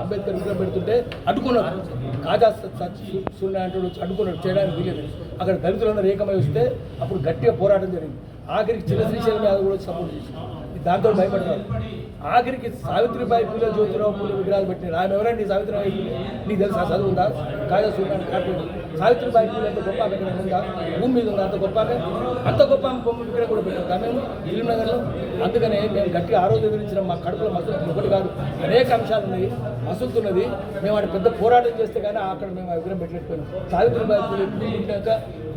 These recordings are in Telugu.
అంబేద్కర్ విగ్రహం పెడుతుంటే అడ్డుకున్నారు. కాజా సూర్య అంటే అడ్డుకున్నాడు, చేయడానికి వీలేదు. అక్కడ దళితులందరూ ఏకమై వస్తే అప్పుడు గట్టిగా పోరాటం జరిగింది. ఆఖరికి చిన్న శ్రీశైలం యాదవ్ కూడా సపోర్ట్ చేసింది. దాంతో భయపడ్డారు. ఆఖరికి సావిత్రిబాయి పూలే, జ్యోతిరావు పూలే విగ్రహాలు పెట్టినారు. ఆమె ఎవరండి సావిత్రిబాయి పూలే? నీకు తెలుసా? చదువు ఉందా? కాజా సూర్యాన్ని కాపాడు. సావిత్రిబాయి పూలే అంత గొప్ప ఎక్కడ ఉందా? భూమి మీద ఉందా? అంత గొప్ప బొమ్మ విగ్రహం కూడా పెట్టారు మేము ఫిలింనగర్లో. అందుకనే మేము గట్టిగా ఆ రోజు ఎదిరించిన మా కడుపులో మసలు ఒకటి కాదు, అనేక అంశాలు ఉన్నాయి. మసులుతున్నది. మేము వాటి పెద్ద పోరాటం చేస్తే కానీ అక్కడ మేము ఆ విగ్రహం పెట్టలేకపోయినాం. సావిత్రిబాయి పూలే పుట్టినాక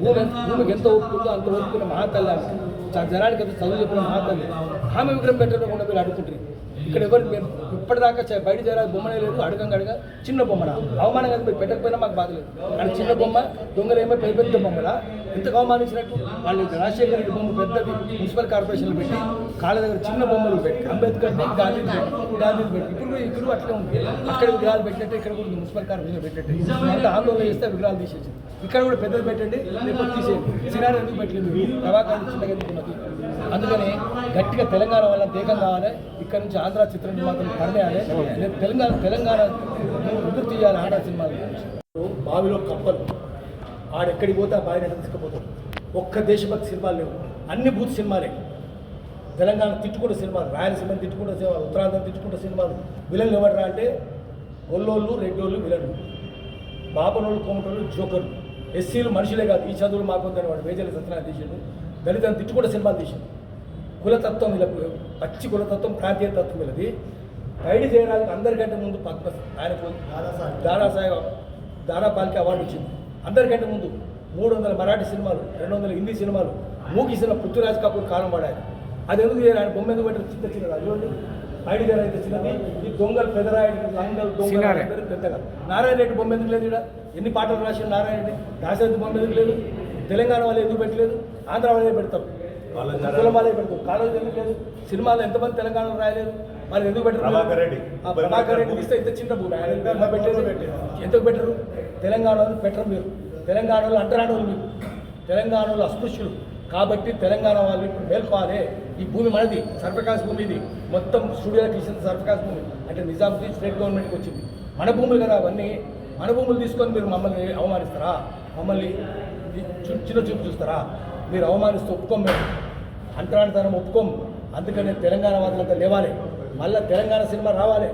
భూమికి ఎంత ఒప్పుకుందో అంత ఒప్పుకున్న మహాతల్లి, జనానికి ఎంత చదువు చెప్పిన మహాతల్లి. ఆమె విగ్రహం పెట్టకుండా మీరు అడుగుకుంటారు. ఇక్కడ ఎవరు మేము ఇప్పటిదాకా బయట చేరాలి బొమ్మనే లేదు. అడగంగా చిన్న బొమ్మనా అవమానం కదా. మీరు పెట్టకపోయినా మాకు బాధ లేదు. కానీ చిన్న బొమ్మ దొంగలేమో పెద్ద బొమ్మలా ఎంతకు అవమానించినట్టు. వాళ్ళు రాజశేఖర రెడ్డి బొమ్మ పెద్దది మున్సిపల్ కార్పొరేషన్లు పెట్టి కాళ్ళ దగ్గర చిన్న బొమ్మలు పెట్టి అంబేద్కర్ని గాంధీ పెట్టి ఇప్పుడు అట్లే ఉంది. అక్కడ విగ్రహాలు పెట్టినట్టు ఇక్కడ కూడా మున్సిపల్ కార్పొరేషన్ పెట్టినట్టు అంత ఆందోళన చేస్తే విగ్రహాలు తీసేసి ఇక్కడ కూడా పెద్దది పెట్టండి, లేకపోతే తీసేయండి. సినారి ఎందుకు పెట్టలేదు? ప్రభాకర్ చిన్నగా ఎందుకున్నది. అందుకని గట్టిగా తెలంగాణ వల్ల దేకం కావాలి. ఇక్కడ నుంచి ఆంధ్ర చిత్ర నిర్మాతలు పడేయాలి. తెలంగాణ విముక్తి చేయాలి. ఆంధ్ర సినిమాలు బావిలో కప్పలు ఆడెక్కడికి పోతే ఆ బావిని తీసుకుపోతాడు. ఒక్క దేశభక్తి సినిమాలు లేవు, అన్ని బూత్ సినిమాలే. తెలంగాణ తిట్టుకుంటే సినిమాలు, రాయలసీమని తిట్టుకుంటే సినిమాలు, ఉత్తరాంధ్ర తిట్టుకుంటే సినిమాలు. విలన్లు ఎవడరా అంటే ఒల్లోళ్ళు, రెడ్డోళ్ళు విలన్లు, బాపనోళ్ళు, కోమటోళ్ళు జోకర్లు. ఎస్సీలు మనుషులే కాదు. ఈ చదువులు మాకొద్దని వాడు వేజల సత్యనారాయణ తీసాడు. దళితులను తిట్టుకుంటే సినిమాలు తీసాడు. కులతత్వం వీళ్ళకు పచ్చి కులతత్వం, ప్రాంతీయ తత్వం వీళ్ళది. బయట చేయడానికి అందరికంటే ముందు పద్మ ఆయనకు దాదాపాలికి అవార్డు వచ్చింది. అందరికంటే ముందు 300 మరాఠీ సినిమాలు, 200 హిందీ సినిమాలు, మూకీ సినిమా పృథ్వీరాజ్ కపూర్ కాలం పడాయి. అది ఎందుకు చేయాలి? ఆయన బొమ్మ ఎందుకు పెట్టారు? చిన్నది అదిగోండి బయట అయితే చిన్నది. ఈ దొంగలు పెదరాయుడు, లంగలు దొంగలు పెద్దగా. నారాయణ రెడ్డి బొమ్మ ఎందుకు లేదు? ఇక్కడ ఎన్ని పాటలు రాసిన నారాయణ రెడ్డి. దాశరథి బొమ్మ ఎందుకు లేదు? తెలంగాణ వాళ్ళు ఎందుకు పెట్టలేదు? ఆంధ్ర వాళ్ళే పెడతారు, కులం వాళ్ళే పెడతారు. కాలేజీ ఎందుకు లేదు? సినిమాలు ఎంతమంది తెలంగాణలో రాయలేదు? వాళ్ళు ఎందుకు పెట్టరు? ప్రభాకర్ రెడ్డి ఇస్తే ఇంత చిన్న భూమి ఆయన పెట్టలేదు. ఎందుకు పెట్టరు? తెలంగాణలో పెట్టరు. మీరు తెలంగాణలో అంటరాని వాళ్ళు, మీరు తెలంగాణలో అస్పృశ్యులు కాబట్టి తెలంగాణ వాళ్ళు ఇప్పుడు మేల్కోవాలి. ఈ భూమి మనది, సర్ఫకాస్ భూమి. ఇది మొత్తం స్టూడియోకి ఇచ్చిన సర్ఫకాస్ భూమి అంటే నిజాముద్దీన్ స్టేట్ గవర్నమెంట్కి వచ్చింది. మన భూములు కదా అవన్నీ. మన భూములు తీసుకొని మీరు మమ్మల్ని అవమానిస్తారా? మమ్మల్ని చిన్న చూపు చూస్తారా? మీరు అవమానిస్తూ ఒప్పుకోం. మేము అంటరానితనం ఒప్పుకోం. అందుకనే తెలంగాణ వాదులంతా లేవాలి. మళ్ళీ తెలంగాణ సినిమా రావాలి.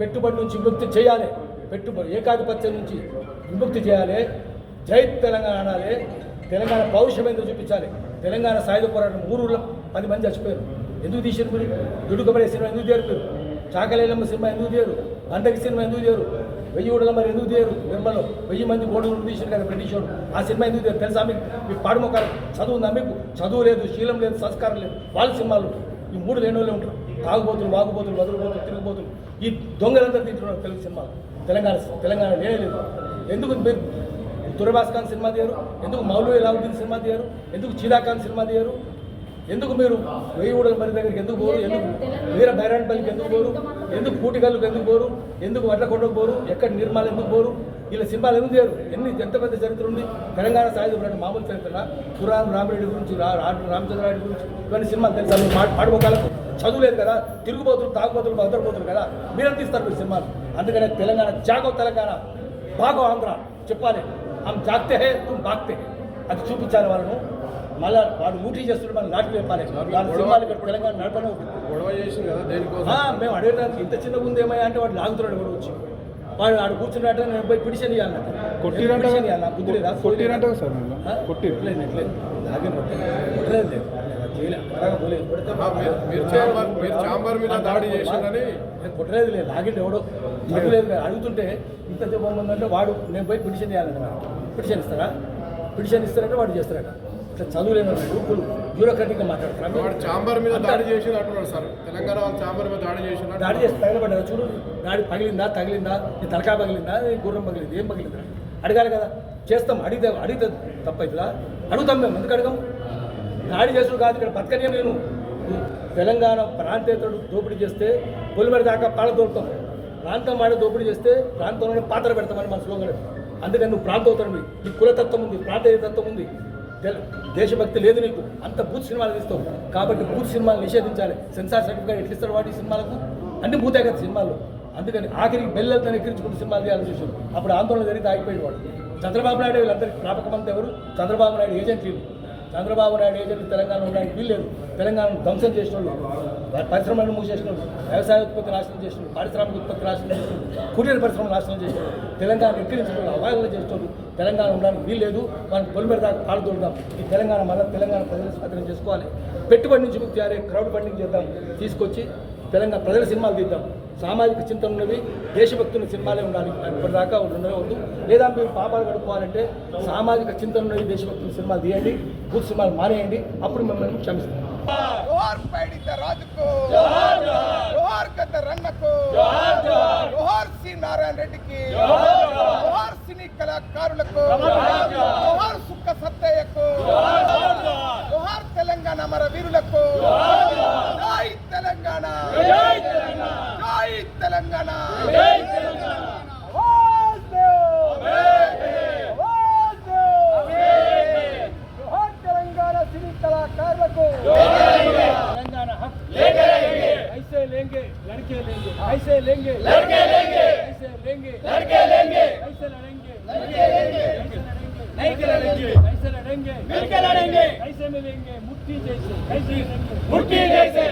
పెట్టుబడి నుంచి విముక్తి చేయాలి. ఏకాధిపత్యం నుంచి విముక్తి చేయాలి. జై తెలంగాణ అనాలి. తెలంగాణ పౌరుషం ఎందుకు చూపించాలి. తెలంగాణ సాయుధ పోరాటం ఊరులో 10 మంది చచ్చిపోయారు. ఎందుకు తీసారు మీరు? దుడుకబడే సినిమా ఎందుకు తీయరు? మీరు చాకలేలమ్మ సినిమా ఎందుకు తీయరు? గంటకి సినిమా ఎందుకు తీయరు? 1000 ఊడల మరి ఎందుకు తీయరు? నిర్మలో 1000 మంది గోడలు తీసారు కదా బ్రిటిష్ వాడు. ఆ సినిమా ఎందుకు తీయరు? తెలుసా మీకు? మీ పాడుమొక్కలు చదువు ఉందా మీకు? చదువు లేదు, శీలం లేదు, సంస్కారం లేదు. వాళ్ళ సినిమాలు ఈ 3 లేని వాళ్ళే ఉంటారు. తాగుబోతులు, వాగుబోతులు, వదులుబోతులు, తిరుగుబోతులు. ఈ దొంగలందరూ తింటున్నారు తెలుగు సినిమాలు. తెలంగాణ లేదు. ఎందుకు మీరు తురబాస్ ఖాన్ సినిమా తీయరు? ఎందుకు మౌలవీ అల్లావుద్దీన్ సినిమా తీయరు? ఎందుకు చీదా ఖాన్ సినిమా తీయరు? ఎందుకు మీరు 1000 ఊడల మరి దగ్గరికి ఎందుకు పోరు? ఎందుకు వీర బైరాన్పల్లికి ఎందుకు పోరు? ఎందుకు పూటికల్లుకు ఎందుకు పోరు? ఎందుకు వడ్లకొండకు పోరు? ఎక్కడ నిర్మాలు ఎందుకు పోరు? వీళ్ళ సినిమాలు ఎందుకు చేయరు? ఎంత పెద్ద చరిత్ర ఉంది తెలంగాణ సాయుధ పోరాటం. మామూలు చరిత్ర. పురాణం రామరెడ్డి గురించి, రామచంద్రారెడ్డి గురించి ఇవన్నీ సినిమాలు తెలుసా? పాడుకోగలకు చదువు లేదు కదా. తిరుగుబోతులు, తాగుబోతులు, భద్రపోతులు కదా. మీరంతా ఇస్తారు మీరు సినిమాలు. అందుకనే తెలంగాణ జాగో, తెలంగాణ బాగో ఆంధ్ర చెప్పాలి. हम जागते हैं तुम भागते हैं అది చూపించాలి వాళ్ళను. మళ్ళీ వాడు ఊటీ చేస్తుంటే మనం నాటి చెప్పాలి. వాళ్ళ సినిమాలు ఇక్కడ తెలంగాణ నడపనే గొడవ చేసింది కదా దేనికోసం. మేము అడగడానికి ఇంత చిన్న ముందు ఏమయ్యా అంటే వాడు లాగుతున్నాడు. ఎవరు వచ్చి వాడు ఆడు కూర్చున్నట్టు నేను పోయి పిటిషన్ ఇవ్వాలన్నట్టు. కొట్టిరంటే కుదిరేదా? కొట్టిరంటే సార్ కొట్టిలేదు చాంబర్ మీద దాడి చేసిందని కొట్టలేదు లేదు. లాగిండి ఎవడో లేదు. అడుగుతుంటే ఇంత చెప్పమందంటే వాడు నేను పోయి పిటిషన్ ఇవ్వాలంటే పిటిషన్ ఇస్తారా? పిటిషన్ ఇస్తారంటే వాడు చేస్తారట. ఇట్లా చదువులేని గ్రూపులు బ్యూరోక్రాటిక్గా మాట్లాడతారు. వాడు చాంబర్ మీద దాడి చేసి అంటున్నాడు సార్. తెలంగాణ వాళ్ళు చాంబర్ మీద దాడి చేసి తగలబడ్డారు. చూడు గాడి తగిలిందా నీ తలకా పగిలిందా, నీ గుర్రం పగిలింది, ఏం పగిలిందా అడగాలి కదా. చేస్తాం. అడిగితే తప్పవుతుందా? అడుగుతాం మేము. ఎందుకు అడగం? దాడి చేసుడు కాదు ఇక్కడ బతకనే. నేను తెలంగాణ ప్రాంతేతరుడు దోపిడీ చేస్తే పొలిమేర దాకా పాల దొరుకుతాం. ప్రాంతం వాడే దోపిడీ చేస్తే ప్రాంతంలోనే పాత్ర పెడతామని మన స్లోగన్. అందుకని నువ్వు ప్రాంతోత్తరం, నీ కులతత్వం ఉంది, ప్రాంతీయ తత్వం ఉంది, దేశభక్తి లేదు నీకు. అంత బూత్ సినిమాలు తీస్తావు కాబట్టి బూత్ సినిమాలు నిషేధించాలి. సెన్సార్ సర్టిఫికేట్ ఎట్లా ఇస్తారు వాటి సినిమాలకు? అన్ని బూతే కదా సినిమాలు. అందుకని ఆఖరికి బెల్లెలతో ఎక్కించుకుంటూ సినిమాలు తీయాలని చూసారు. అప్పుడు ఆందోళన జరిగితే ఆగిపోయాడు వాడు. చంద్రబాబు నాయుడు వీళ్ళందరికీ జ్ఞాపకమంతా ఎవరు? చంద్రబాబు నాయుడు ఏజెంట్లు. చంద్రబాబు నాయుడు ఏజెంట్లు తెలంగాణ ఉండడానికి వీల్లేదు. తెలంగాణను ధ్వంసం చేసిన వాళ్ళు, పరిశ్రమలను మూసేసిన వాళ్ళు, వ్యవసాయ ఉత్పత్తి నాశనం చేసిన వాళ్ళు, పారిశ్రామిక ఉత్పత్తి నాశనం చేసిన వాళ్ళు, కుటీర పరిశ్రమలు నాశనం చేసిన వాళ్ళు, తెలంగాణ ఎక్కిరించిన వాళ్ళు, అవాయిదాలు చేసిన వాళ్ళు, తెలంగాణ ఉండడానికి వీల్లేదు. మనం పొలిమేర దాకా పాలు తోలుదాం. ఈ తెలంగాణ మళ్ళీ తెలంగాణ ప్రజలు స్వాధీనం చేసుకోవాలి. పెట్టుబడి నుంచి ముక్తి అయ్యే క్రౌడ్ ఫండింగ్ చేద్దాం. తీసుకొచ్చి తెలంగాణ ప్రజల సినిమాలు తీద్దాం. సామాజిక చింతన ఉన్నవి, దేశభక్తుల సినిమాలే ఉండాలి. ఇప్పటిదాకా ఉండనే వద్దు. లేదా మీరు పాపాలు గడుపుకోవాలంటే సామాజిక చింతన ఉన్నవి, దేశభక్తుల సినిమాలు తీయండి. బూత్ సినిమాలు మానేయండి. అప్పుడు మిమ్మల్ని క్షమిస్తాం. జోహార్ పైడిత రాజుకు, జోహార్ జోహార్. జోహార్ గద్ద రంగకు, జోహార్ జోహార్. జోహార్ సి నారాయణ రెడ్డికి, జోహార్ జోహార్. జోహార్ సినీ కళాకారులకు, జోహార్ జోహార్. జోహార్ సుక్క సత్తయ్యకు, జోహార్ జోహార్. జోహార్ తెలంగాణ అమర వీరులకు, జోహార్ జోహార్. జై తెలంగాణ, జై తెలంగాణ, జై తెలంగాణ, జై తెలంగాణ. ఆవాజ్ దో, ఆవాజ్ దో, జోహార్ తెలంగాణ సినీ కళాకారులకు, తెలంగాణ హక్ లేంగే లేంగే, ఐసే లేంగే లड़के लेंगे, ऐसे लेंगे लड़के लेंगे, ऐसे लेंगे लड़के लेंगे, ऐसे लड़ेंगे लड़के लेंगे, नहीं लड़ेंगे, ऐसे लड़ेंगे मिलके लड़ेंगे, ऐसे मिलेंगे मुट्ठी जैसे, ऐसे मिलेंगे मुट्ठी जैसे।